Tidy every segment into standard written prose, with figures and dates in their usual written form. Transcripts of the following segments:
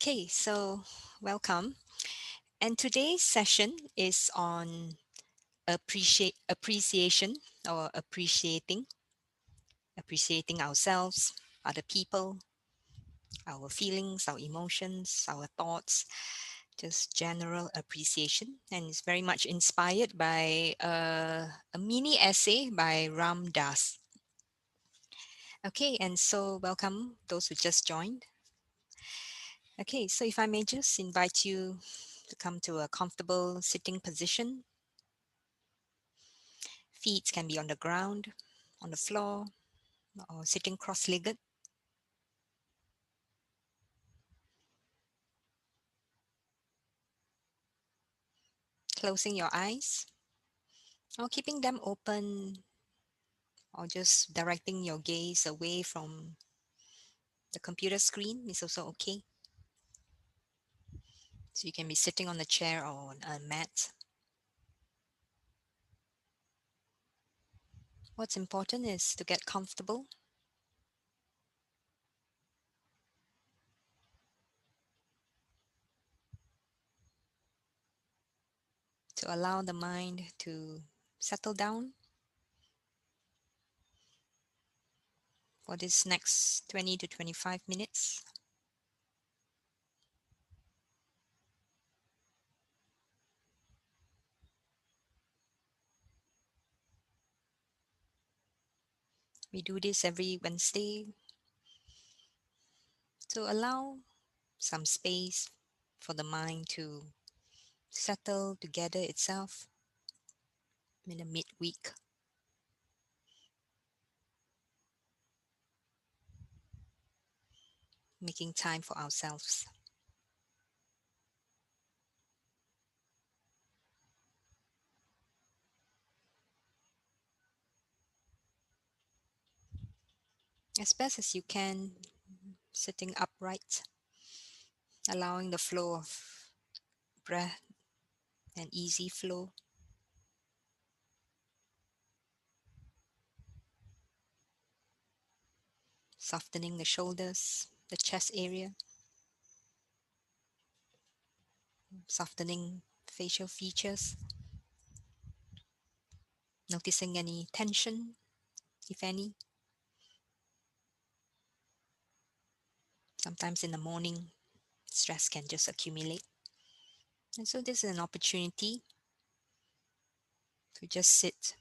Okay, so welcome. And today's session is on appreciation or appreciating ourselves, other people, our feelings, our emotions, our thoughts, just general appreciation. And it's very much inspired by a mini essay by Ram Das. Okay, and so welcome those who just joined. Okay, so if I may just invite you to come to a comfortable sitting position. Feet can be on the ground, on the floor, or sitting cross-legged. Closing your eyes or keeping them open, or just directing your gaze away from the computer screen is also okay. So you can be sitting on a chair or on a mat. What's important is to get comfortable, to allow the mind to settle down for this next 20 to 25 minutes. We do this every Wednesday to allow some space for the mind to settle to gather itself in the midweek. Making time for ourselves. As best as you can, sitting upright, allowing the flow of breath and easy flow. Softening the shoulders, the chest area, softening facial features, noticing any tension, if any. Sometimes in the morning, stress can just accumulate. And so this is an opportunity to just sit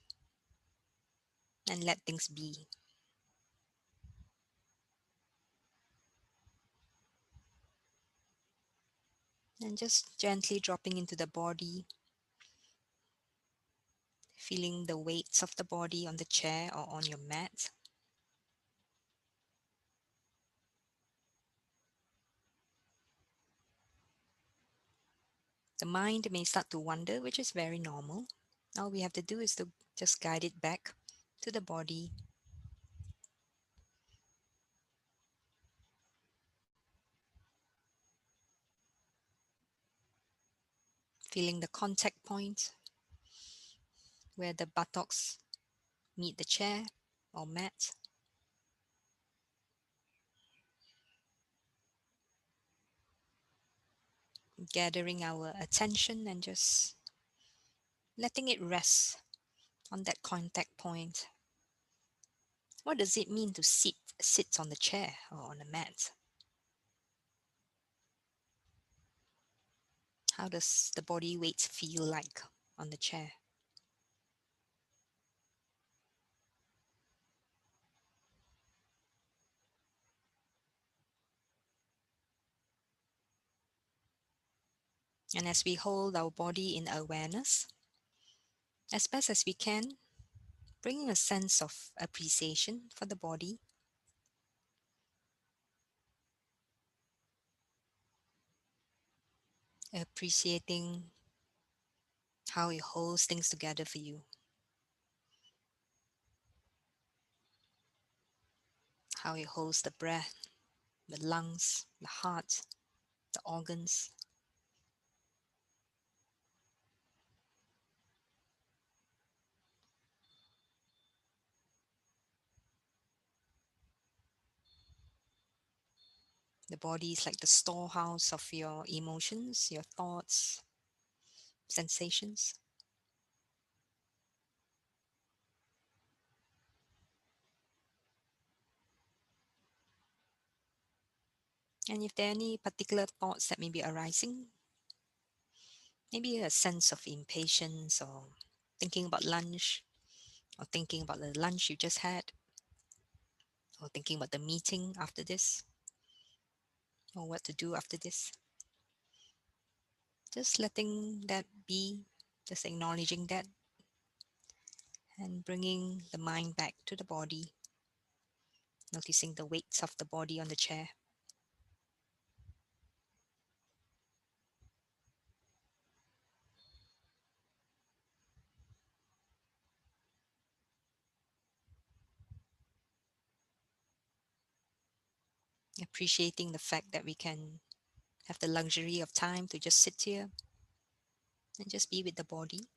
and let things be. And just gently dropping into the body, feeling the weights of the body on the chair or on your mat. The mind may start to wander, which is very normal. All we have to do is to just guide it back to the body. Feeling the contact point where the buttocks meet the chair or mat. Gathering our attention and just letting it rest on that contact point. What does it mean to sit on the chair or on the mat? How does the body weight feel like on the chair? And as we hold our body in awareness, as best as we can, bringing a sense of appreciation for the body, appreciating how it holds things together for you, how it holds the breath, the lungs, the heart, the organs. The body is like the storehouse of your emotions, your thoughts, sensations. And if there are any particular thoughts that may be arising, maybe a sense of impatience or thinking about lunch, or thinking about the lunch you just had, or thinking about the meeting after this, or what to do after this. Just letting that be, just acknowledging that, and bringing the mind back to the body, noticing the weight of the body on the chair. Appreciating the fact that we can have the luxury of time to just sit here and just be with the body.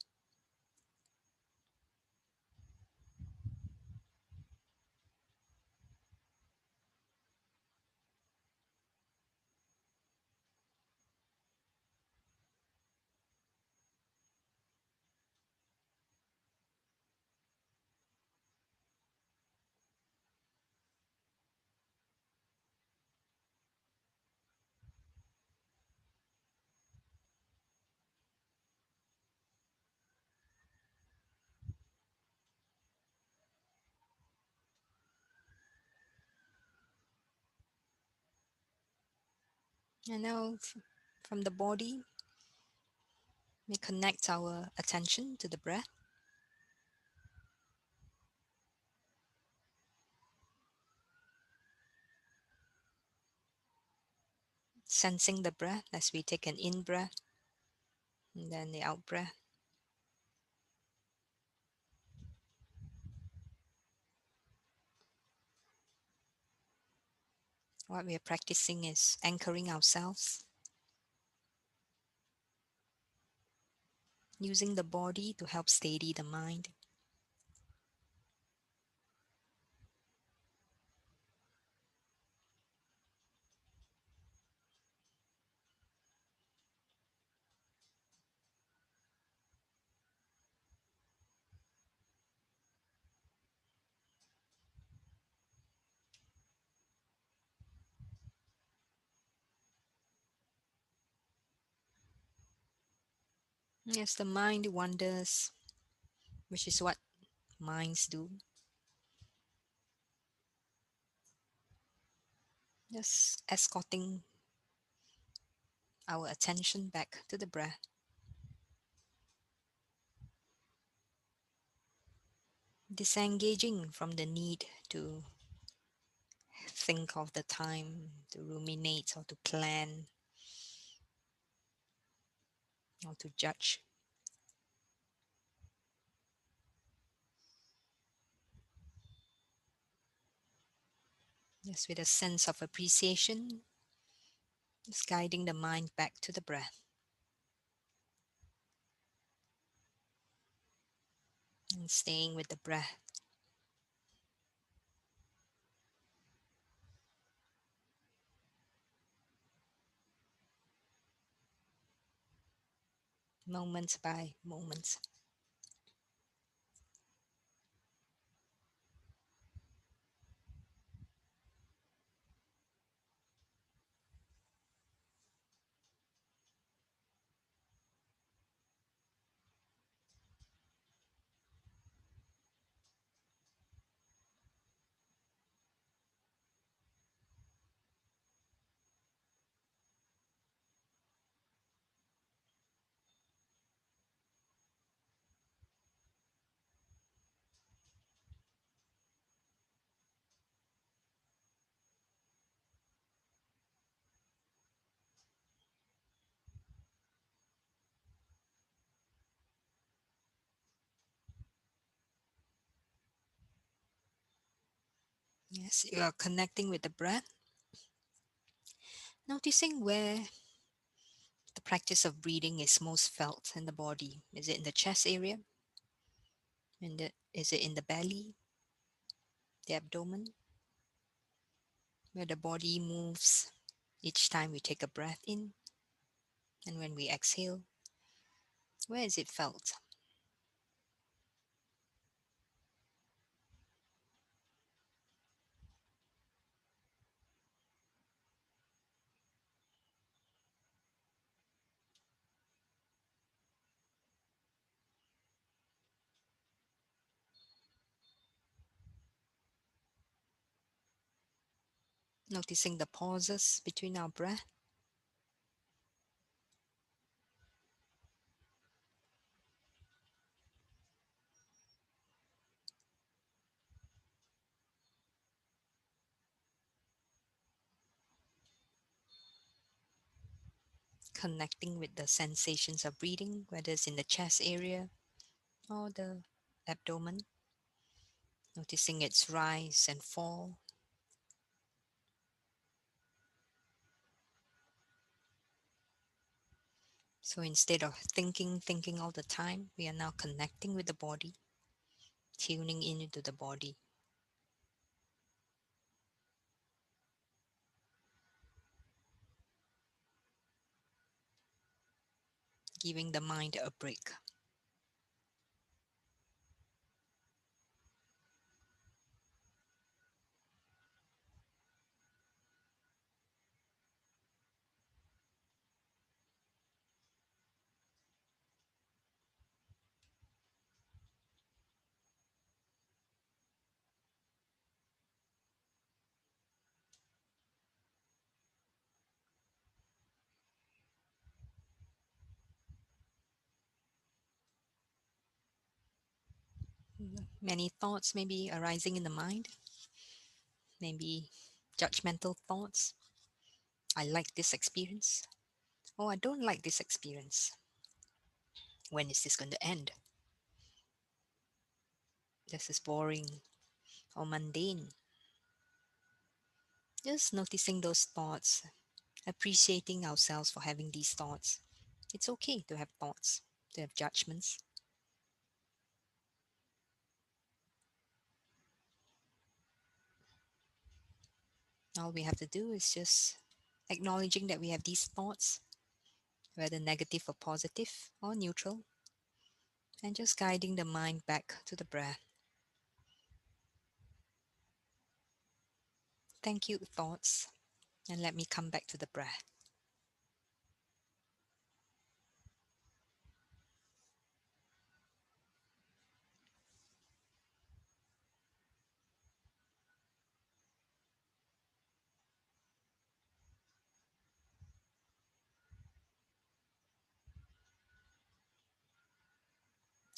And now, from the body, we connect our attention to the breath, sensing the breath as we take an in breath and then the out breath. What we are practicing is anchoring ourselves, using the body to help steady the mind. As the mind wanders, which is what minds do, just escorting our attention back to the breath, disengaging from the need to think of the time, to ruminate or to plan or to judge. Just with a sense of appreciation, just guiding the mind back to the breath and staying with the breath. Moments by moments. Yes, you are connecting with the breath, noticing where the practice of breathing is most felt in the body. Is it in the chest area? Is it in the belly, the abdomen, where the body moves Each time we take a breath in and when we exhale, where is it felt? Noticing the pauses between our breath. Connecting with the sensations of breathing, whether it's in the chest area or the abdomen. Noticing its rise and fall. So instead of thinking all the time, we are now connecting with the body, tuning into the body, giving the mind a break. Many thoughts may be arising in the mind, maybe judgmental thoughts. I like this experience. Oh, I don't like this experience. When is this going to end? This is boring or mundane. Just noticing those thoughts, appreciating ourselves for having these thoughts. It's okay to have thoughts, to have judgments. All we have to do is just acknowledging that we have these thoughts, whether negative or positive or neutral, and just guiding the mind back to the breath. Thank you, thoughts, and let me come back to the breath.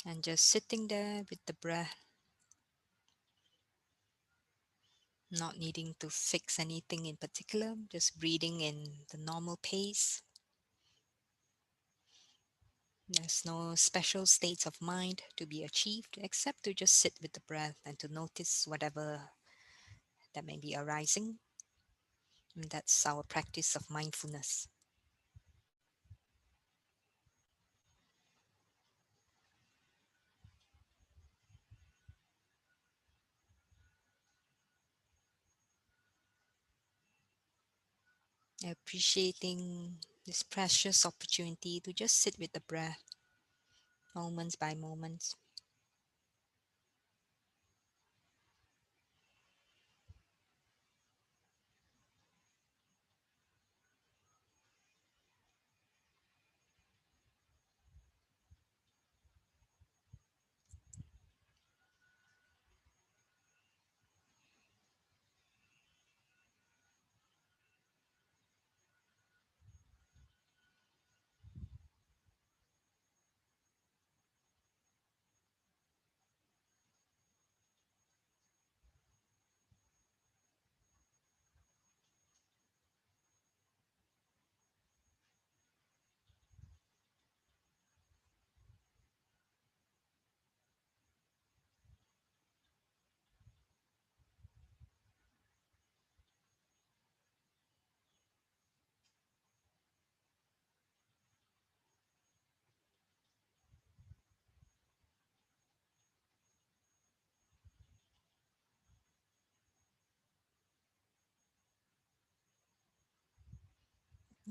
And just sitting there with the breath, not needing to fix anything in particular, just breathing in the normal pace. There's no special states of mind to be achieved except to just sit with the breath and to notice whatever that may be arising. And that's our practice of mindfulness. Appreciating this precious opportunity to just sit with the breath, moments by moments.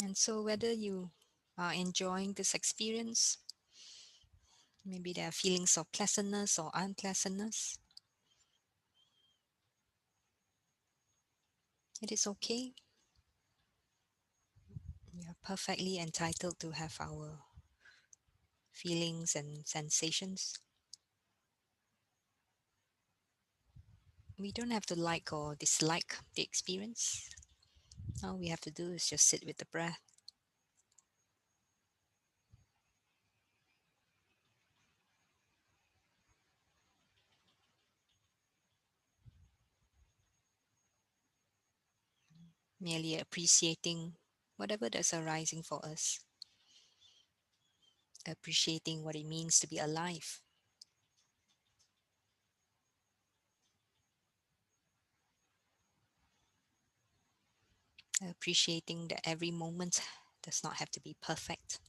And so, whether you are enjoying this experience, maybe there are feelings of pleasantness or unpleasantness, it is okay. We are perfectly entitled to have our feelings and sensations. We don't have to like or dislike the experience. All we have to do is just sit with the breath, merely appreciating whatever that's arising for us, appreciating what it means to be alive, appreciating that every moment does not have to be perfect.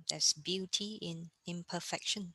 There's beauty in imperfection.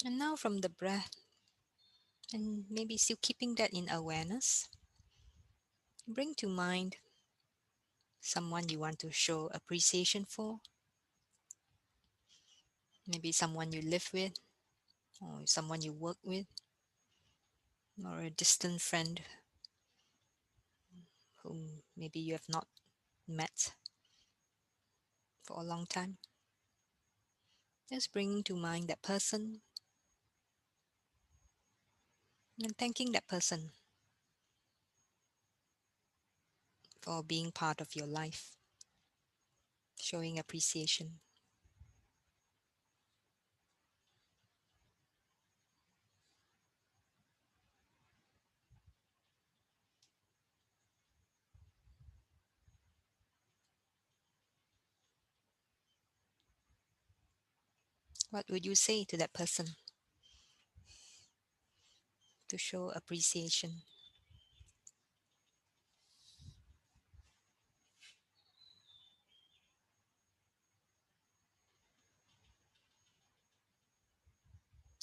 And now, from the breath, and maybe still keeping that in awareness, bring to mind someone you want to show appreciation for, maybe someone you live with, or someone you work with, or a distant friend whom maybe you have not met for a long time. Just bringing to mind that person and thanking that person for being part of your life, showing appreciation. What would you say to that person to show appreciation?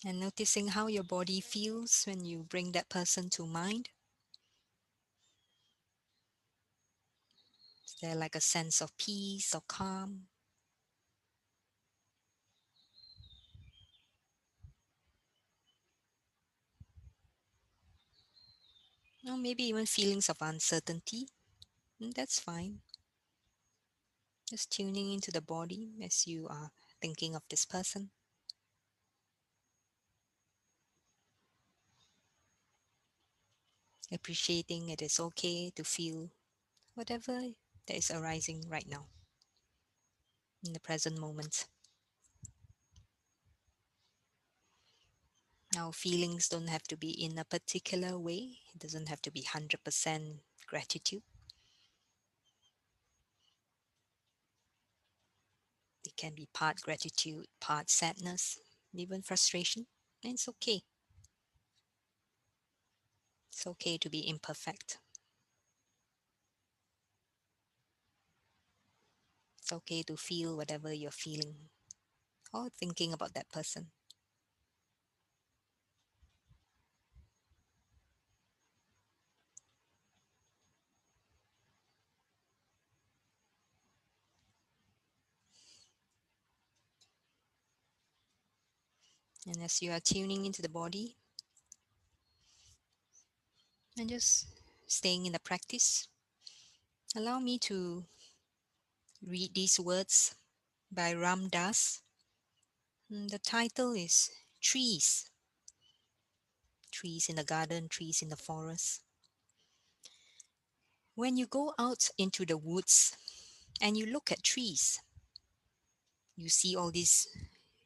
And noticing how your body feels when you bring that person to mind. Is there like a sense of peace or calm? Or maybe even feelings of uncertainty? That's fine. Just tuning into the body as you are thinking of this person. Appreciating it is okay to feel whatever that is arising right now in the present moment. Our feelings don't have to be in a particular way. It doesn't have to be 100% gratitude. It can be part gratitude, part sadness, even frustration. And it's okay. It's okay to be imperfect. It's okay to feel whatever you're feeling or thinking about that person. And as you are tuning into the body and just staying in the practice, allow me to read these words by Ram Dass. The title is Trees. Trees in the garden, trees in the forest. When you go out into the woods and you look at trees, you see all these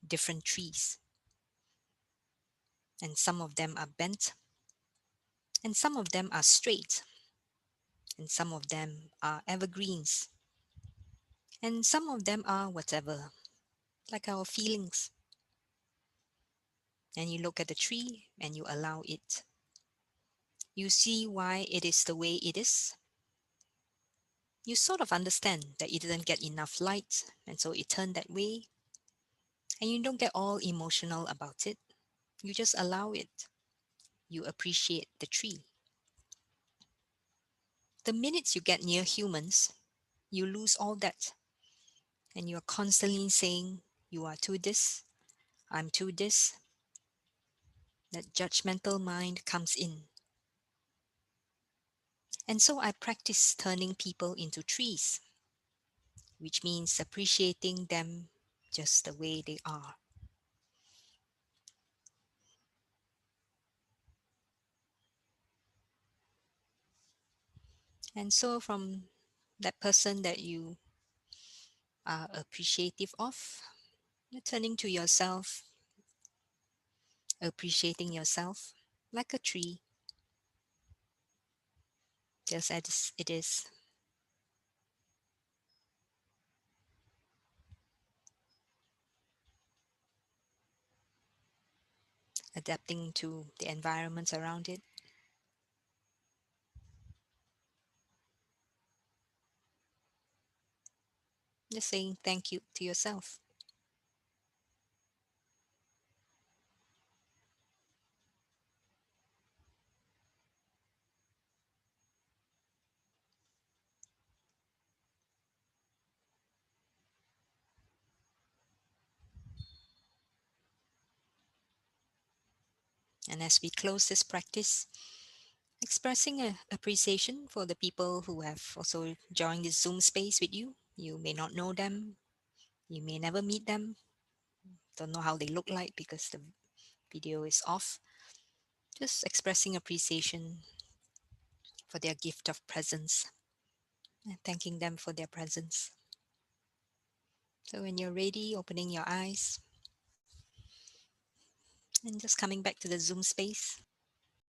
different trees. And some of them are bent, and some of them are straight, and some of them are evergreens, and some of them are whatever, like our feelings. And you look at the tree and you allow it. You see why it is the way it is. You sort of understand that it didn't get enough light, and so it turned that way. And you don't get all emotional about it. You just allow it. You appreciate the tree. The minutes you get near humans, you lose all that. And you're constantly saying, you are too this, I'm too this. That judgmental mind comes in. And so I practice turning people into trees, which means appreciating them just the way they are. And so from that person that you are appreciative of, you're turning to yourself, appreciating yourself like a tree, just as it is, adapting to the environments around it, just saying thank you to yourself. And as we close this practice, expressing appreciation for the people who have also joined this Zoom space with you. You may not know them, you may never meet them, don't know how they look like because the video is off. Just expressing appreciation for their gift of presence and thanking them for their presence. So when you're ready, opening your eyes and just coming back to the Zoom space.